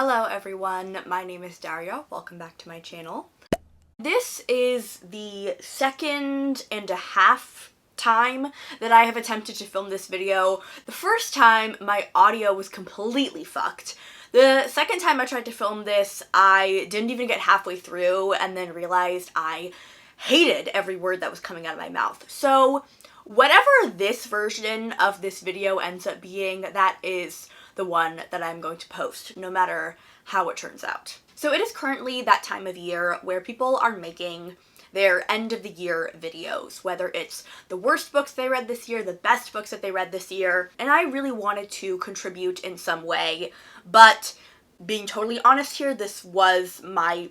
Hello everyone, my name is Daria. Welcome back to my channel. This is the second and a half time that I have attempted to film this video. The first time my audio was completely fucked. The second time I tried to film this, I didn't even get halfway through and then realized I hated every word that was coming out of my mouth. So whatever this version of this video ends up being, that is the one that I'm going to post, no matter how it turns out. So it is currently that time of year where people are making their end of the year videos, whether it's the worst books they read this year, the best books that they read this year, and I really wanted to contribute in some way, but being totally honest here, this was my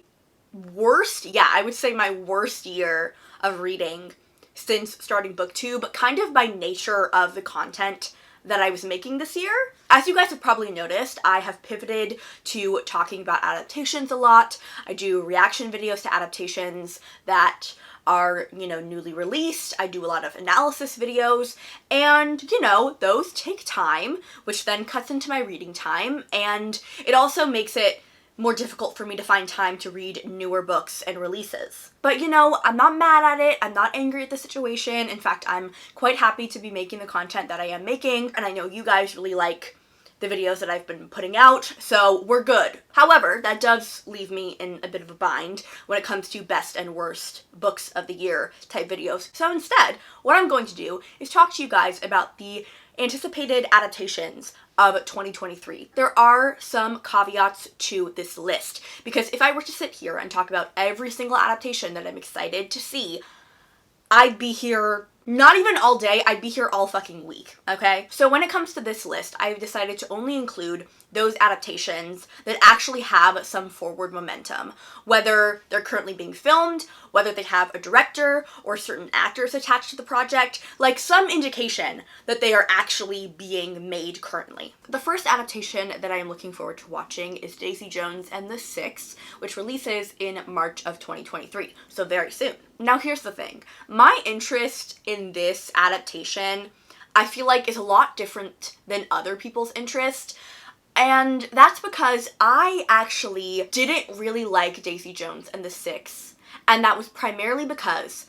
worst, I would say my worst year of reading since starting book 2, but kind of by nature of the content that I was making this year. As you guys have probably noticed, I have pivoted to talking about adaptations a lot. I do reaction videos to adaptations that are, newly released. I do a lot of analysis videos, and, those take time, which then cuts into my reading time, and it also makes it more difficult for me to find time to read newer books and releases. But I'm not mad at it, I'm not angry at the situation. In fact, I'm quite happy to be making the content that I am making, and I know you guys really like the videos that I've been putting out, so we're good. However, that does leave me in a bit of a bind when it comes to best and worst books of the year type videos. So instead, what I'm going to do is talk to you guys about the anticipated adaptations of 2023. There are some caveats to this list, because if I were to sit here and talk about every single adaptation that I'm excited to see, I'd be here not even all day, I'd be here all fucking week, okay? So when it comes to this list, I've decided to only include those adaptations that actually have some forward momentum, whether they're currently being filmed, whether they have a director or certain actors attached to the project, like some indication that they are actually being made currently. The first adaptation that I am looking forward to watching is Daisy Jones and the Six, which releases in March of 2023, so very soon. Now here's the thing, my interest in this adaptation, I feel like, is a lot different than other people's interest. And that's because I actually didn't really like Daisy Jones and the Six. And that was primarily because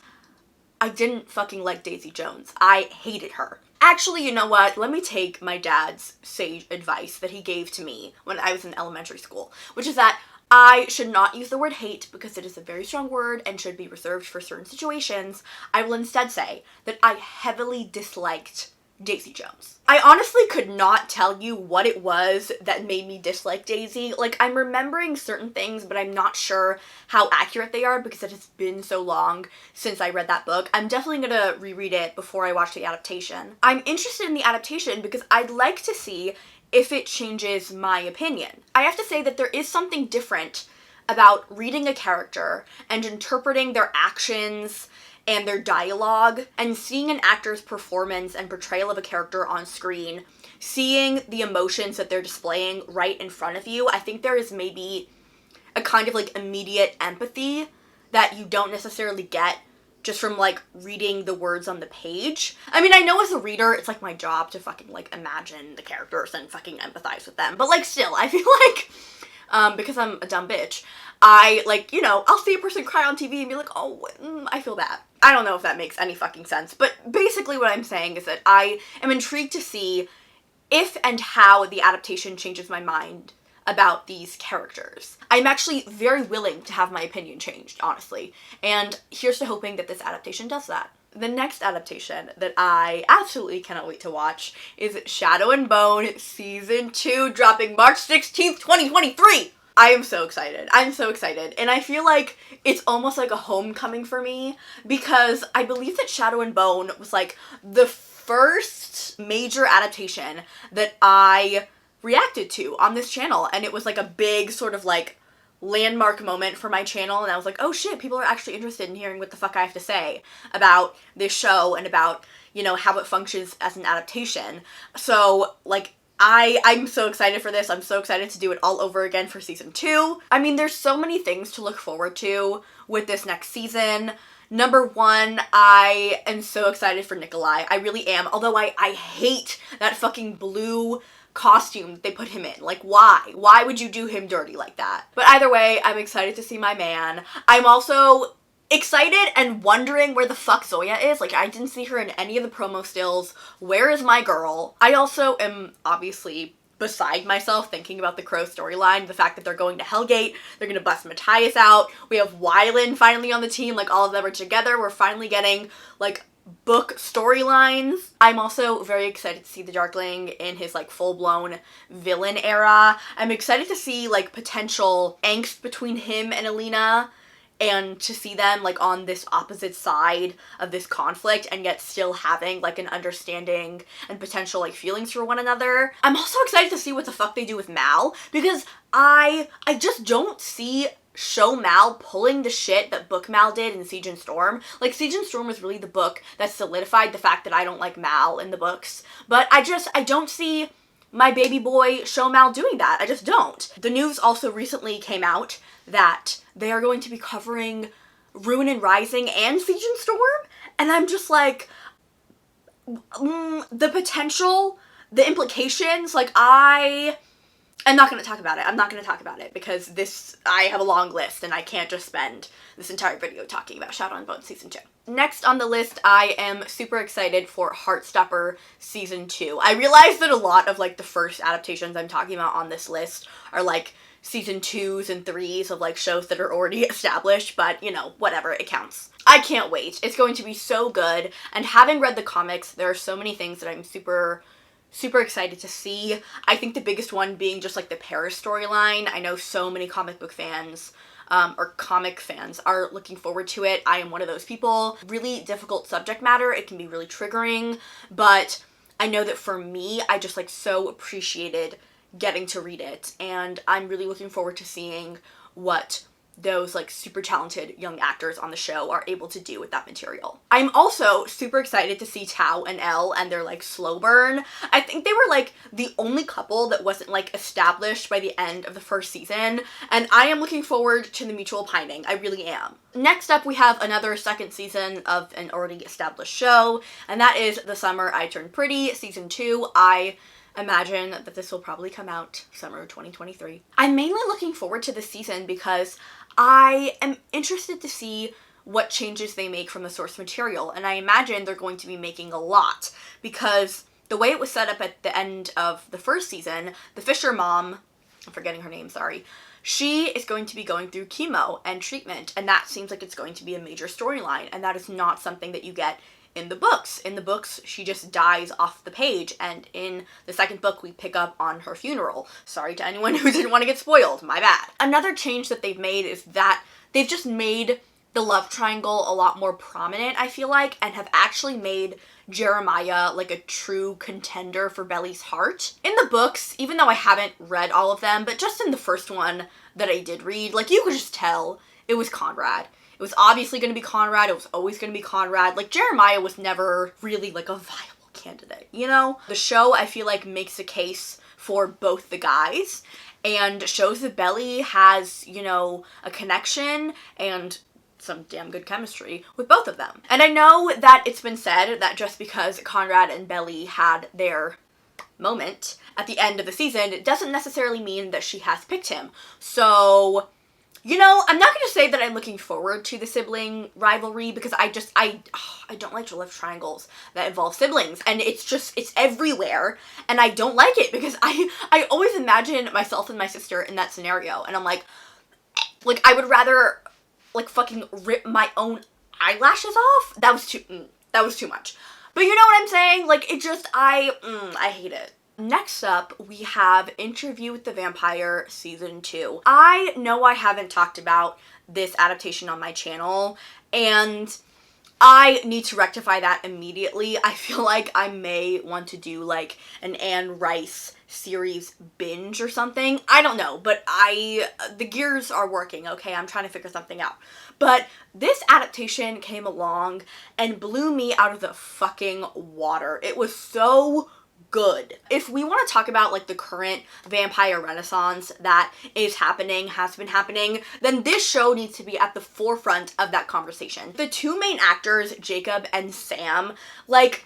I didn't fucking like Daisy Jones. I hated her. Actually, you know what? Let me take my dad's sage advice that he gave to me when I was in elementary school, which is that I should not use the word hate because it is a very strong word and should be reserved for certain situations. I will instead say that I heavily disliked Daisy Jones. I honestly could not tell you what it was that made me dislike Daisy. Like, I'm remembering certain things, but I'm not sure how accurate they are because it has been so long since I read that book. I'm definitely gonna reread it before I watch the adaptation. I'm interested in the adaptation because I'd like to see if it changes my opinion. I have to say that there is something different about reading a character and interpreting their actions and their dialogue, and seeing an actor's performance and portrayal of a character on screen, seeing the emotions that they're displaying right in front of you. I think there is maybe a kind of like immediate empathy that you don't necessarily get just from like reading the words on the page. I mean, I know as a reader, it's like my job to fucking like imagine the characters and fucking empathize with them, but like still, I feel like, because I'm a dumb bitch, I, like, I'll see a person cry on TV and be like, oh, I feel bad. I don't know if that makes any fucking sense, but basically what I'm saying is that I am intrigued to see if and how the adaptation changes my mind about these characters. I'm actually very willing to have my opinion changed, honestly, and here's to hoping that this adaptation does that. The next adaptation that I absolutely cannot wait to watch is Shadow and Bone Season 2, dropping March 16th, 2023! I am so excited. I'm so excited. And I feel like it's almost like a homecoming for me because I believe that Shadow and Bone was like the first major adaptation that I reacted to on this channel. And it was like a big sort of like landmark moment for my channel. And I was like, oh shit, people are actually interested in hearing what the fuck I have to say about this show and about, how it functions as an adaptation. So like, I'm so excited for this. I'm so excited to do it all over again for season 2. I mean, there's so many things to look forward to with this next season. Number one, I am so excited for Nikolai. I really am. Although I hate that fucking blue costume that they put him in. Like, why? Why would you do him dirty like that? But either way, I'm excited to see my man. I'm also excited and wondering where the fuck Zoya is. Like, I didn't see her in any of the promo stills. Where is my girl? I also am obviously beside myself thinking about the Crow storyline, the fact that they're going to Hellgate, they're gonna bust Matthias out, we have Wylan finally on the team, like all of them are together, we're finally getting like book storylines. I'm also very excited to see the Darkling in his like full-blown villain era. I'm excited to see like potential angst between him and Alina, and to see them like on this opposite side of this conflict and yet still having like an understanding and potential like feelings for one another. I'm also excited to see what the fuck they do with Mal, because I just don't see show Mal pulling the shit that book Mal did in Siege and Storm. Like, Siege and Storm was really the book that solidified the fact that I don't like Mal in the books, but I don't see my baby boy show Mal doing that. I just don't. The news also recently came out that they are going to be covering Ruin and Rising and Siege and Storm, and I'm just like, the potential, the implications, like I'm not going to talk about it. I'm not going to talk about it because I have a long list and I can't just spend this entire video talking about Shadow and Bone Season 2. Next on the list, I am super excited for Heartstopper Season 2. I realize that a lot of like the first adaptations I'm talking about on this list are like Season 2s and 3s of like shows that are already established, but you know, whatever, it counts. I can't wait. It's going to be so good, and having read the comics, there are so many things that I'm super excited to see. I think the biggest one being just like the Paris storyline. I know so many comic book fans or comic fans are looking forward to it. I am one of those people. Really difficult subject matter. It can be really triggering, but I know that for me, I just like so appreciated getting to read it, and I'm really looking forward to seeing what those like super talented young actors on the show are able to do with that material. I'm also super excited to see Tao and Elle and their like slow burn. I think they were like the only couple that wasn't like established by the end of the first season, and I am looking forward to the mutual pining. I really am. Next up, we have another second season of an already established show, and that is The Summer I Turned Pretty, Season 2. I imagine that this will probably come out summer 2023. I'm mainly looking forward to this season because I am interested to see what changes they make from the source material, and I imagine they're going to be making a lot, because the way it was set up at the end of the first season, the Fisher mom, I'm forgetting her name, sorry, she is going to be going through chemo and treatment, and that seems like it's going to be a major storyline, and that is not something that you get in the books. In the books, she just dies off the page, and in the second book, we pick up on her funeral. Sorry to anyone who didn't want to get spoiled, my bad. Another change that they've made is that they've just made the love triangle a lot more prominent, I feel like, and have actually made Jeremiah like a true contender for Belly's heart. In the books, even though I haven't read all of them, but just in the first one that I did read, like, you could just tell it was Conrad. It was obviously going to be Conrad. It was always going to be Conrad. Like, Jeremiah was never really, like, a viable candidate, you know? The show, I feel like, makes a case for both the guys and shows that Belly has, you know, a connection and some damn good chemistry with both of them. And I know that it's been said that just because Conrad and Belly had their moment at the end of the season, it doesn't necessarily mean that she has picked him. So, you know, I'm not going to say that I'm looking forward to the sibling rivalry, because I don't like love triangles that involve siblings, and it's everywhere, and I don't like it, because I always imagine myself and my sister in that scenario, and I'm like, I would rather, like, fucking rip my own eyelashes off. That was too much. But you know what I'm saying? Like, it just, I hate it. Next up, we have Interview with the Vampire Season 2. I know I haven't talked about this adaptation on my channel, and I need to rectify that immediately. I feel like I may want to do, like, an Anne Rice series binge or something. I don't know, but the gears are working, okay? I'm trying to figure something out. But this adaptation came along and blew me out of the fucking water. It was so good. If we want to talk about like the current vampire renaissance that is happening, has been happening, then this show needs to be at the forefront of that conversation. The two main actors, Jacob and Sam, like,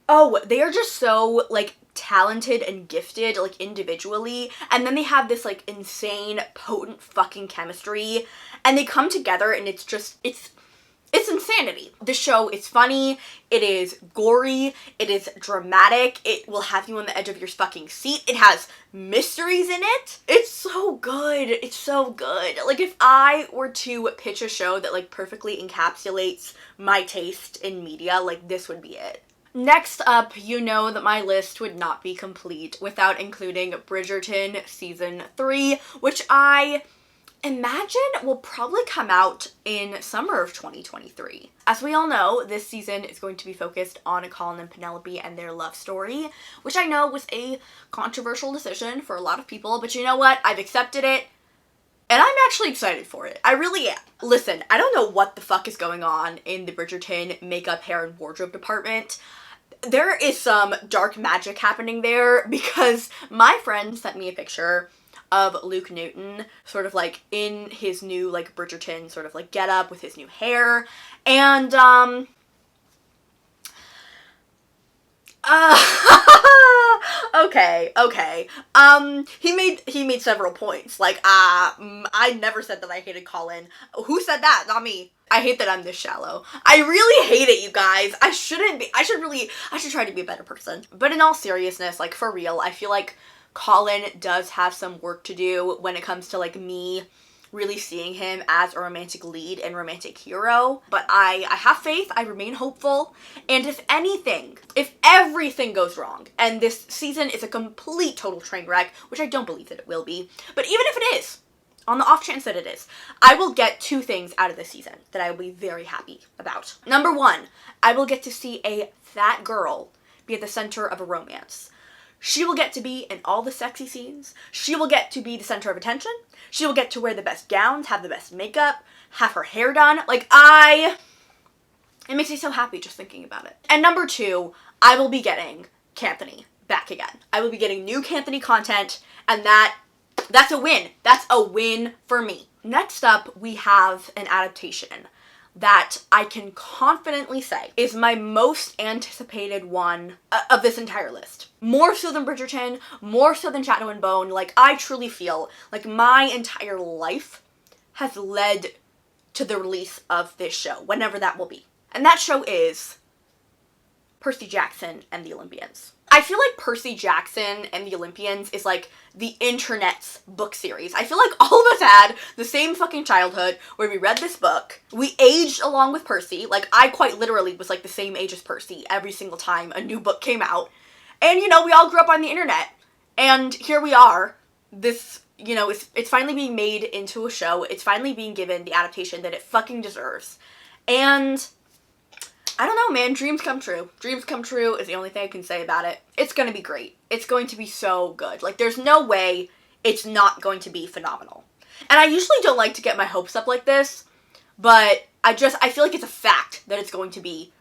oh, they are just so like talented and gifted, like, individually, and then they have this, like, insane, potent fucking chemistry, and they come together, and it's just, it's insanity. This show is funny, it is gory, it is dramatic, it will have you on the edge of your fucking seat, it has mysteries in it. It's so good. It's so good. Like, if I were to pitch a show that, like, perfectly encapsulates my taste in media, like, this would be it. Next up, you know that my list would not be complete without including Bridgerton Season 3, which I imagine will probably come out in summer of 2023. As we all know, this season is going to be focused on Colin and Penelope and their love story, which I know was a controversial decision for a lot of people, but you know what? I've accepted it, and I'm actually excited for it. I really am. Listen, I don't know what the fuck is going on in the Bridgerton makeup, hair, and wardrobe department. There is some dark magic happening there because my friend sent me a picture of Luke Newton, sort of like in his new like Bridgerton sort of like getup with his new hair, and okay. He made several points. Like, I never said that I hated Colin. Who said that? Not me. I hate that I'm this shallow. I really hate it, you guys. I shouldn't be. I should try to be a better person. But in all seriousness, like, for real, I feel like Colin does have some work to do when it comes to, like, me really seeing him as a romantic lead and romantic hero. But I have faith, I remain hopeful, and if everything goes wrong, and this season is a complete total train wreck, which I don't believe that it will be, but even if it is, on the off chance that it is, I will get 2 things out of this season that I will be very happy about. Number 1, I will get to see a fat girl be at the center of a romance. She will get to be in all the sexy scenes. She will get to be the center of attention. She will get to wear the best gowns, have the best makeup, have her hair done. Like, it makes me so happy just thinking about it. And number 2, I will be getting Canthony back again. I will be getting new Canthony content, and that's a win. That's a win for me. Next up, we have an adaptation that I can confidently say is my most anticipated one of this entire list. More so than Bridgerton, more so than Shadow and Bone. Like, I truly feel like my entire life has led to the release of this show, whenever that will be. And that show is Percy Jackson and the Olympians. I feel like Percy Jackson and the Olympians is like the internet's book series. I feel like all of us had the same fucking childhood where we read this book. We aged along with Percy. Like, I quite literally was like the same age as Percy every single time a new book came out. And, you know, we all grew up on the internet. And here we are. This, you know, it's finally being made into a show. It's finally being given the adaptation that it fucking deserves. And I don't know, man. Dreams come true. Dreams come true is the only thing I can say about it. It's gonna be great. It's going to be so good. Like, there's no way it's not going to be phenomenal. And I usually don't like to get my hopes up like this, but I feel like it's a fact that it's going to be,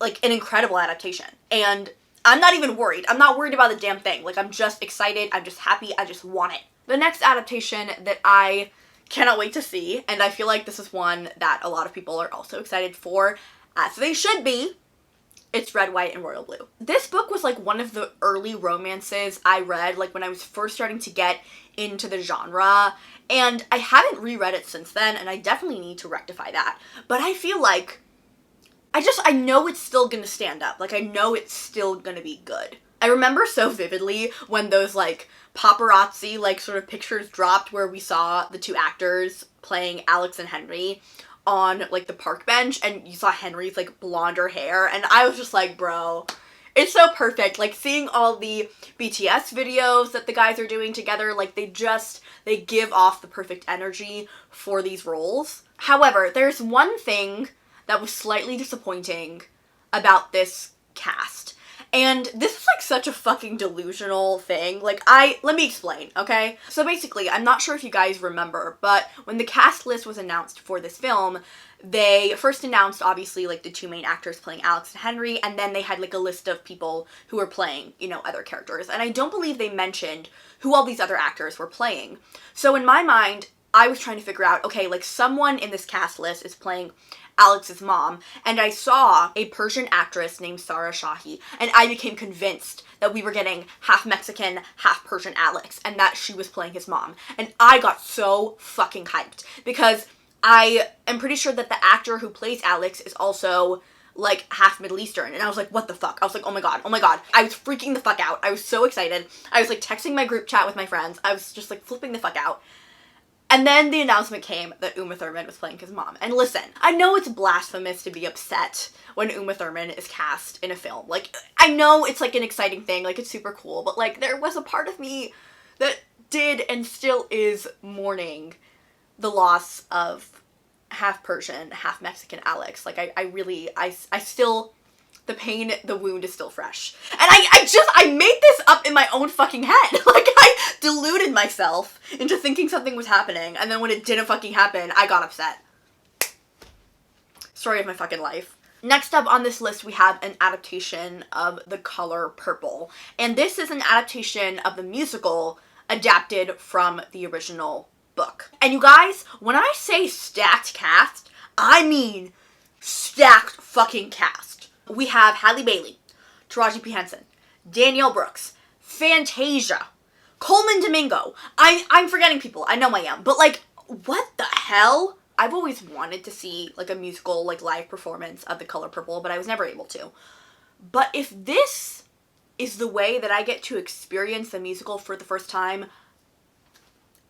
like, an incredible adaptation. And I'm not even worried. I'm not worried about the damn thing. Like, I'm just excited. I'm just happy. I just want it. The next adaptation that I cannot wait to see, and I feel like this is one that a lot of people are also excited for, as they should be, it's Red, White, and Royal Blue. This book was like one of the early romances I read, like when I was first starting to get into the genre, and I haven't reread it since then, and I definitely need to rectify that. But I feel like, I know it's still gonna stand up. Like, I know it's still gonna be good. I remember so vividly when those, like, paparazzi, like, sort of pictures dropped where we saw the 2 actors playing Alex and Henry on, like, the park bench, and you saw Henry's, like, blonder hair, and I was just like, bro, it's so perfect. Like, seeing all the BTS videos that the guys are doing together, like, they give off the perfect energy for these roles. However, there's one thing that was slightly disappointing about this cast. And this is, like, such a fucking delusional thing. Like, let me explain, okay? So basically, I'm not sure if you guys remember, but when the cast list was announced for this film, they first announced, obviously, like, the 2 main actors playing Alex and Henry, and then they had, like, a list of people who were playing, you know, other characters. And I don't believe they mentioned who all these other actors were playing. So in my mind, I was trying to figure out, okay, like, someone in this cast list is playing Alex's mom, and I saw a Persian actress named Sarah Shahi, and I became convinced that we were getting half Mexican, half Persian Alex, and that she was playing his mom. And I got so fucking hyped, because I am pretty sure that the actor who plays Alex is also like half Middle Eastern, and I was like, what the fuck? I was like, oh my god. I was freaking the fuck out. I was so excited. I was like texting my group chat with my friends. I was just like flipping the fuck out. And then the announcement came that Uma Thurman was playing his mom. And listen, I know it's blasphemous to be upset when Uma Thurman is cast in a film. Like, I know it's like an exciting thing, like it's super cool, but like there was a part of me that did and still is mourning the loss of half Persian, half Mexican Alex. Like, I still, the pain, the wound is still fresh. And I made this up in my own fucking head. Like, I deluded myself into thinking something was happening, and then when it didn't fucking happen, I got upset. Story of my fucking life. Next up on this list, we have an adaptation of The Color Purple. And this is an adaptation of the musical adapted from the original book. And you guys, when I say stacked cast, I mean stacked fucking cast. We have Halle Bailey, Taraji P. Henson, Danielle Brooks, Fantasia, Coleman Domingo. I'm forgetting people, I know I am, but like, what the hell? I've always wanted to see like a musical, like live performance of The Color Purple, but I was never able to. But if this is the way that I get to experience the musical for the first time,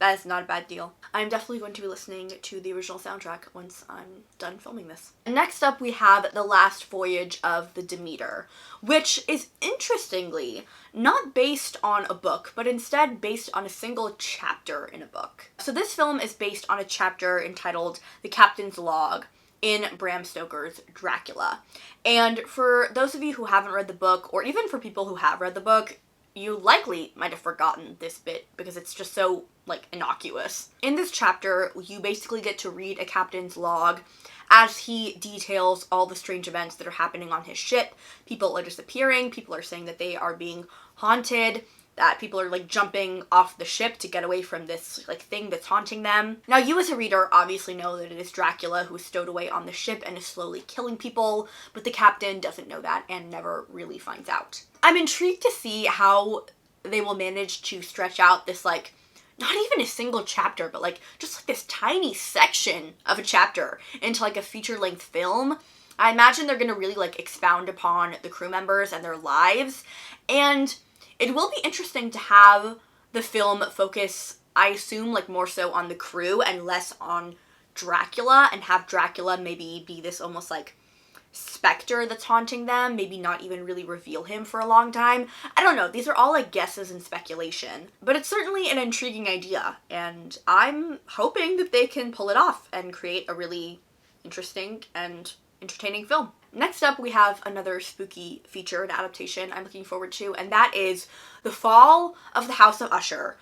that is not a bad deal. I'm definitely going to be listening to the original soundtrack once I'm done filming this. Next up, we have The Last Voyage of the Demeter, which is interestingly not based on a book, but instead based on a single chapter in a book. So this film is based on a chapter entitled The Captain's Log in Bram Stoker's Dracula. And for those of you who haven't read the book, or even for people who have read the book, you likely might have forgotten this bit because it's just so, like, innocuous. In this chapter, you basically get to read a captain's log as he details all the strange events that are happening on his ship. People are disappearing, people are saying that they are being haunted, that people are, like, jumping off the ship to get away from this, like, thing that's haunting them. Now, you as a reader obviously know that it is Dracula who is stowed away on the ship and is slowly killing people, but the captain doesn't know that and never really finds out. I'm intrigued to see how they will manage to stretch out this, like, not even a single chapter, but, like, just, like, this tiny section of a chapter into, like, a feature-length film. I imagine they're gonna really, like, expound upon the crew members and their lives, and it will be interesting to have the film focus, I assume, like, more so on the crew and less on Dracula, and have Dracula maybe be this almost, like, specter that's haunting them, maybe not even really reveal him for a long time. I don't know, these are all like guesses and speculation, but it's certainly an intriguing idea, and I'm hoping that they can pull it off and create a really interesting and entertaining film. Next up, we have another spooky feature and adaptation I'm looking forward to, and that is The Fall of the House of Usher,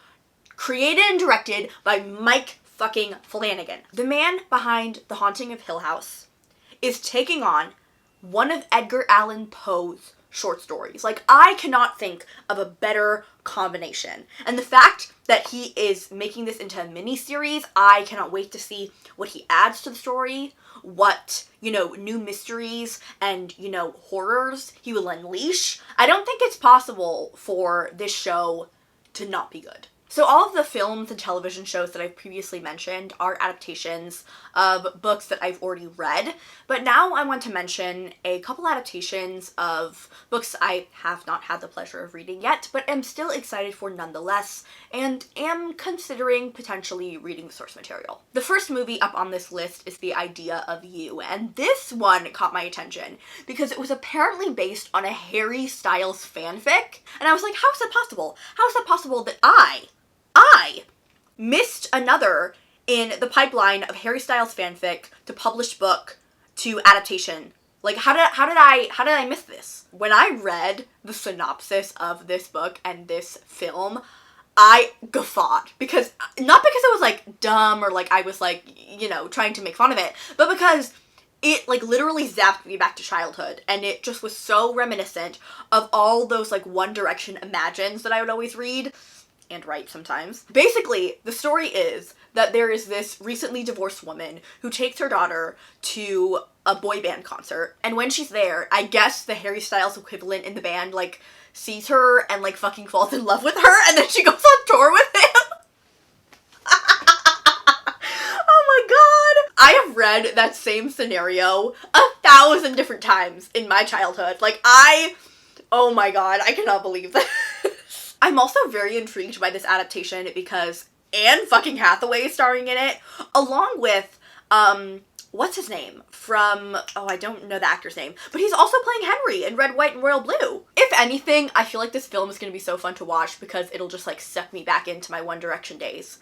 created and directed by Mike fucking Flanagan. The man behind The Haunting of Hill House is taking on one of Edgar Allan Poe's short stories. Like, I cannot think of a better combination. And the fact that he is making this into a mini-series, I cannot wait to see what he adds to the story, what, you know, new mysteries and, you know, horrors he will unleash. I don't think it's possible for this show to not be good. So all of the films and television shows that I've previously mentioned are adaptations of books that I've already read, but now I want to mention a couple adaptations of books I have not had the pleasure of reading yet, but am still excited for nonetheless, and am considering potentially reading the source material. The first movie up on this list is The Idea of You, and this one caught my attention because it was apparently based on a Harry Styles fanfic, and I was like, how is that possible? How is that possible that I missed another in the pipeline of Harry Styles fanfic to published book to adaptation? Like, how did I miss this? When I read the synopsis of this book and this film, I guffawed. Because, not because it was, like, dumb or, like, I was, like, you know, trying to make fun of it, but because it, like, literally zapped me back to childhood, and it just was so reminiscent of all those, like, One Direction imagines that I would always read. and right sometimes. Basically, the story is that there is this recently divorced woman who takes her daughter to a boy band concert, and when she's there, I guess the Harry Styles equivalent in the band, like, sees her and, like, fucking falls in love with her, and then she goes on tour with him. Oh my god! I have read that same scenario 1,000 different times in my childhood. Like, oh my god, I cannot believe this. I'm also very intrigued by this adaptation because Anne fucking Hathaway is starring in it, along with, what's his name? From, oh, I don't know the actor's name, but he's also playing Henry in Red, White, and Royal Blue. If anything, I feel like this film is going to be so fun to watch because it'll just, like, suck me back into my One Direction days.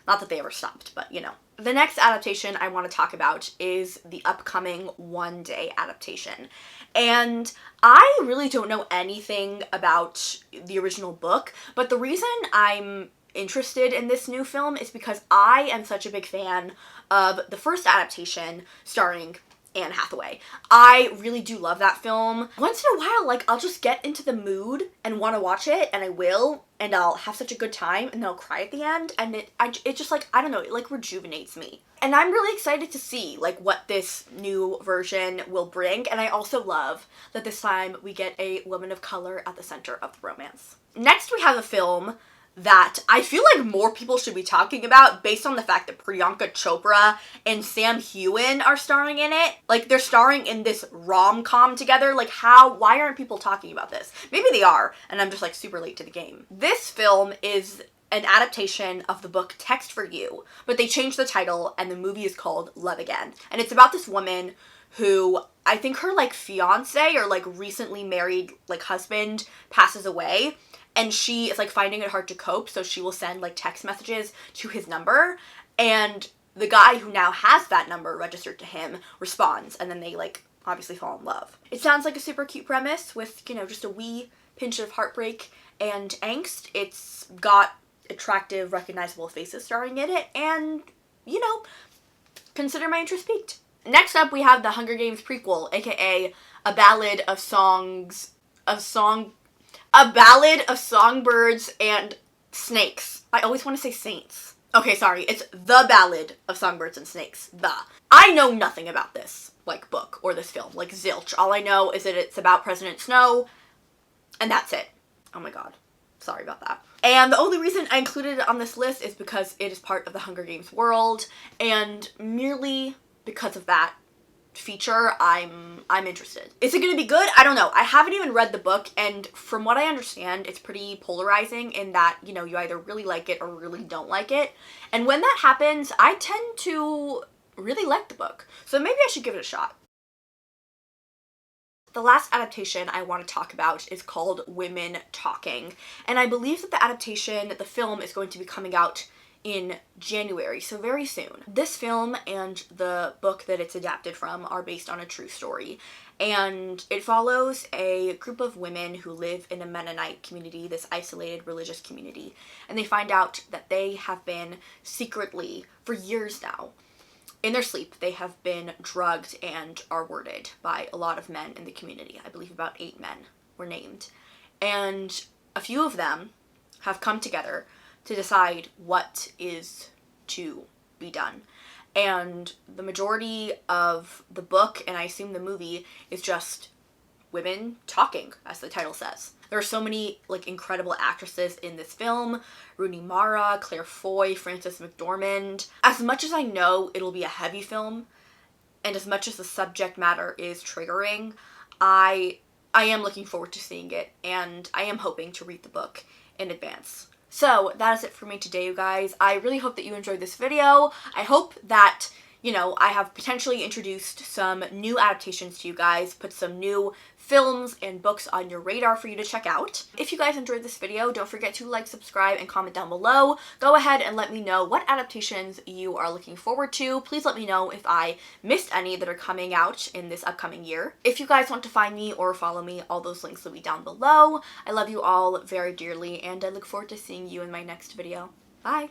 Not that they ever stopped, but, you know. The next adaptation I want to talk about is the upcoming One Day adaptation. And I really don't know anything about the original book, but the reason I'm interested in this new film is because I am such a big fan of the first adaptation starring Anne Hathaway. I really do love that film. Once in a while, like, I'll just get into the mood and want to watch it, and I will, and I'll have such a good time, and then I'll cry at the end, and it just, like, I don't know, it, like, rejuvenates me. And I'm really excited to see, like, what this new version will bring, and I also love that this time we get a woman of color at the center of the romance. Next, we have a film that I feel like more people should be talking about based on the fact that Priyanka Chopra and Sam Heughan are starring in it. Like, they're starring in this rom-com together. Like, why aren't people talking about this? Maybe they are, and I'm just, like, super late to the game. This film is an adaptation of the book Text for You, but they changed the title, and the movie is called Love Again. And it's about this woman who, I think her, like, fiance or, like, recently married, like, husband passes away, and she is, like, finding it hard to cope, so she will send, like, text messages to his number, and the guy who now has that number registered to him responds, and then they, like, obviously fall in love. It sounds like a super cute premise with, you know, just a wee pinch of heartbreak and angst. It's got attractive, recognizable faces starring in it, and, you know, consider my interest piqued. Next up, we have the Hunger Games prequel, aka A Ballad of Songbirds and Snakes. I always want to say saints. Okay, sorry, it's The Ballad of Songbirds and Snakes. I know nothing about this, like, book or this film, like, zilch. All I know is that it's about President Snow, and that's it. Oh my god. Sorry about that. And the only reason I included it on this list is because it is part of the Hunger Games world, and merely because of that feature, I'm interested. Is it gonna be good? I don't know. I haven't even read the book, and from what I understand, it's pretty polarizing in that, you know, you either really like it or really don't like it. And when that happens, I tend to really like the book. So maybe I should give it a shot. The last adaptation I want to talk about is called Women Talking, and I believe that the adaptation, the film, is going to be coming out in January, so very soon. This film and the book that it's adapted from are based on a true story, and it follows a group of women who live in a Mennonite community, this isolated religious community, and they find out that they have been secretly, for years now, in their sleep, they have been drugged and are worded by a lot of men in the community. I believe about 8 men were named. And a few of them have come together to decide what is to be done. And the majority of the book, and I assume the movie, is just women talking, as the title says. There are so many, like, incredible actresses in this film. Rooney Mara, Claire Foy, Frances McDormand. As much as I know it'll be a heavy film, and as much as the subject matter is triggering, I am looking forward to seeing it, and I am hoping to read the book in advance. So that is it for me today, you guys. I really hope that you enjoyed this video. I hope that, you know, I have potentially introduced some new adaptations to you guys, put some new films and books on your radar for you to check out. If you guys enjoyed this video, don't forget to like, subscribe, and comment down below. Go ahead and let me know what adaptations you are looking forward to. Please let me know if I missed any that are coming out in this upcoming year. If you guys want to find me or follow me, all those links will be down below. I love you all very dearly, and I look forward to seeing you in my next video. Bye!